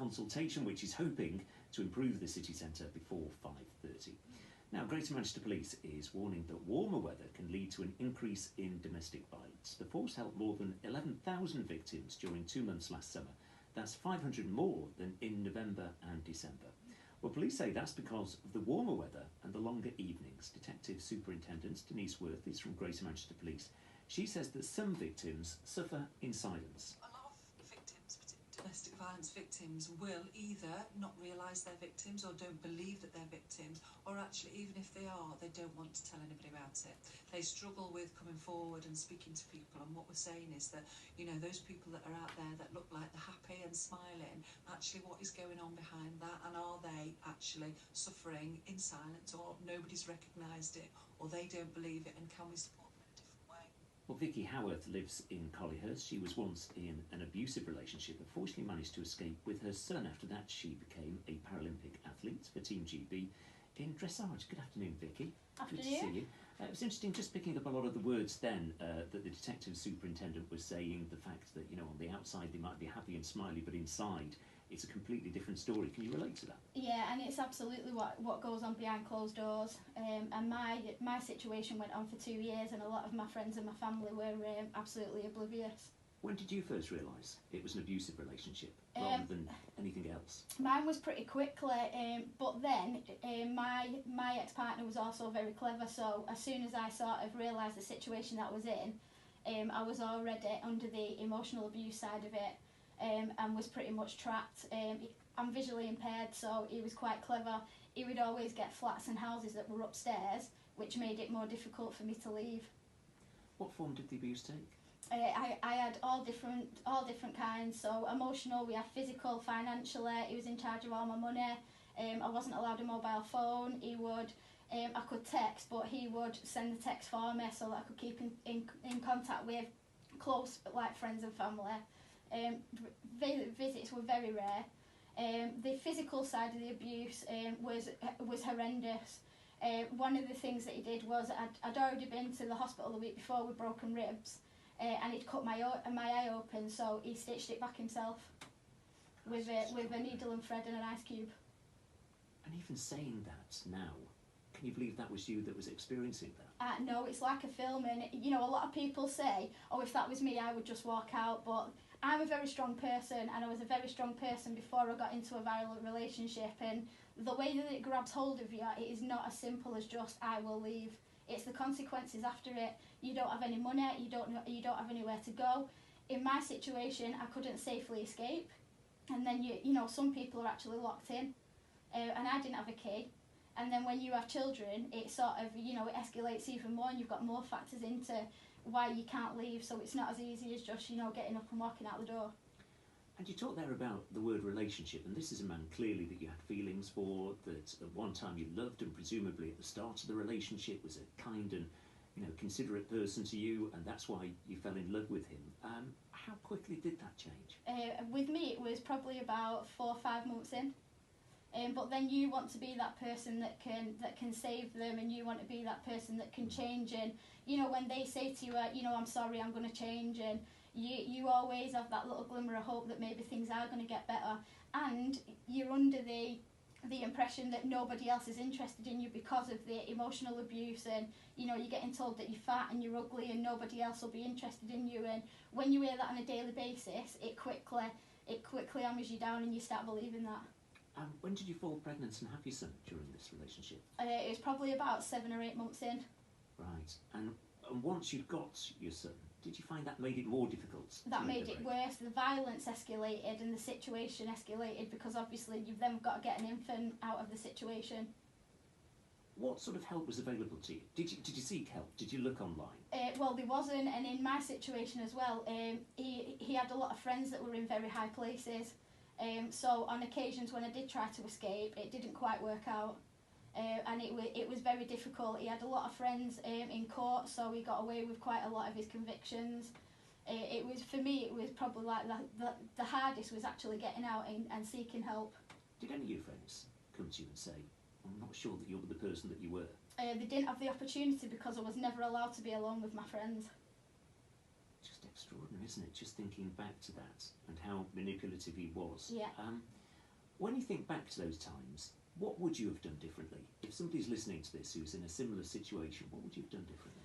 consultation which is hoping to improve the city centre before 5:30. Now, Greater Manchester Police is warning that warmer weather can lead to an increase in domestic violence. The force helped more than 11,000 victims during 2 months last summer. That's 500 more than in November and December. Well, police say that's because of the warmer weather and the longer evenings. Detective Superintendent Denise Worth is from Greater Manchester Police. She says that some victims suffer in silence. A lot of victims, particularly domestic violence victims, will either not realise they're victims or don't believe that they're victims, or actually, even if they are, they don't want to tell anybody about it. They struggle with coming forward and speaking to people, and what we're saying is that, you know, those people that are out there that look like they're happy and smiling, actually what is going on behind that, and are they actually suffering in silence, or nobody's recognised it, or they don't believe it, and can we support them in a different way? Well, Vicky Howarth lives in Collyhurst. She was once in an abusive relationship but fortunately managed to escape with her son. After that, she became a Paralympic athlete for Team GB in dressage. Good afternoon, Vicky. Afternoon. Good to see you. It was interesting just picking up a lot of the words then that the detective superintendent was saying, the fact that, you know, on the outside they might be happy and smiley, but inside it's a completely different story. Can you relate to that? Yeah, and it's absolutely what goes on behind closed doors. And my situation went on for 2 years, and a lot of my friends and my family were absolutely oblivious. When did you first realise it was an abusive relationship rather than anything else? Mine was pretty quickly, but then my ex-partner was also very clever, so as soon as I sort of realised the situation that I was in, I was already under the emotional abuse side of it, and was pretty much trapped. I'm visually impaired, so he was quite clever. He would always get flats and houses that were upstairs, which made it more difficult for me to leave. What form did the abuse take? I had all different kinds. So emotional, we had physical, financially. He was in charge of all my money. I wasn't allowed a mobile phone. He would, I could text, but he would send the text for me so that I could keep in contact with close like friends and family. Visits were very rare. The physical side of the abuse was horrendous. One of the things that he did was I'd already been to the hospital the week before with broken ribs. And he'd cut my eye open, so he stitched it back himself with a needle and thread and an ice cube. And even saying that now, can you believe that was you that was experiencing that? No, it's like a film, and you know, a lot of people say, oh, if that was me, I would just walk out, but I'm a very strong person, and I was a very strong person before I got into a violent relationship, and the way that it grabs hold of you, it is not as simple as just, I will leave. It's the consequences after it. You don't have any money, you don't have anywhere to go. In my situation, I couldn't safely escape, and then you know, some people are actually locked in, and I didn't have a key. And then when you have children, it sort of, you know, it escalates even more, and you've got more factors into why you can't leave, so it's not as easy as just, you know, getting up and walking out the door. And you talked there about the word relationship, and this is a man clearly that you had feelings for, that at one time you loved, and presumably at the start of the relationship was a kind and, you know, considerate person to you, and that's why you fell in love with him. How quickly did that change? With me, it was probably about 4 or 5 months in. But then you want to be that person that can save them, and you want to be that person that can change. And you know, when they say to you, you know, I'm sorry, I'm going to change, and you always have that little glimmer of hope that maybe things are going to get better, and you're under the impression that nobody else is interested in you because of the emotional abuse, and you know, you're getting told that you're fat and you're ugly and nobody else will be interested in you. And when you hear that on a daily basis, it quickly hammers you down, and you start believing that. When did you fall pregnant and have your son during this relationship? It was probably about 7 or 8 months in. Right. And once you'd got your son, did you find that made it more difficult? That made it worse. The violence escalated and the situation escalated, because obviously you've then got to get an infant out of the situation. What sort of help was available to you? Did you seek help? Did you look online? Well, there wasn't, and in my situation as well, he had a lot of friends that were in very high places. So on occasions when I did try to escape, it didn't quite work out, and it was very difficult. He had a lot of friends in court, so he got away with quite a lot of his convictions. It was, for me, it was probably like the hardest was actually getting out and seeking help. Did any of your friends come to you and say, I'm not sure that you're the person that you were? They didn't have the opportunity because I was never allowed to be alone with my friends. Just extraordinary, isn't it? Just thinking back to that and how manipulative he was. Yeah. When you think back to those times, what would you have done differently? If somebody's listening to this who's in a similar situation, what would you have done differently?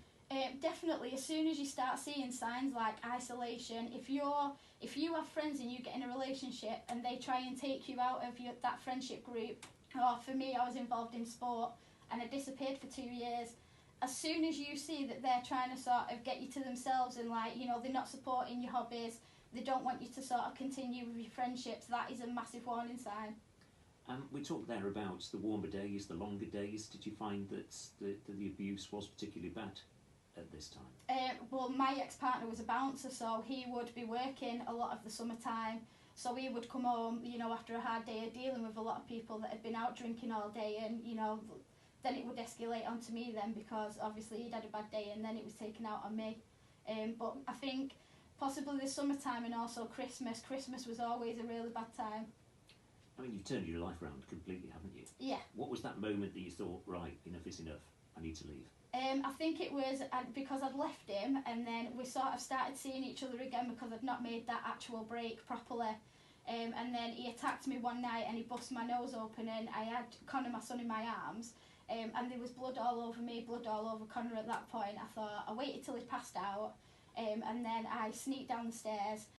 Definitely, as soon as you start seeing signs like isolation, if you have friends and you get in a relationship and they try and take you out of that friendship group, or for me, I was involved in sport and I disappeared for 2 years. As soon as you see that they're trying to sort of get you to themselves and they're not supporting your hobbies, they don't want you to sort of continue with your friendships, that is a massive warning sign. We talked there about the warmer days, the longer days. Did you find that the abuse was particularly bad at this time? Well, my ex-partner was a bouncer, so he would be working a lot of the summertime. So he would come home, after a hard day of dealing with a lot of people that had been out drinking all day, and then it would escalate onto me then, because obviously he'd had a bad day and then it was taken out on me. But I think possibly the summertime and also Christmas was always a really bad time. I mean, you've turned your life around completely, haven't you? Yeah. What was that moment that you thought, right, enough is enough, I need to leave? I think it was because I'd left him, and then we sort of started seeing each other again because I'd not made that actual break properly. And then he attacked me one night and he bust my nose open, and I had Connor, my son, in my arms, and there was blood all over me, blood all over Connor at that point. I thought, I waited till he passed out, and then I sneaked down the stairs.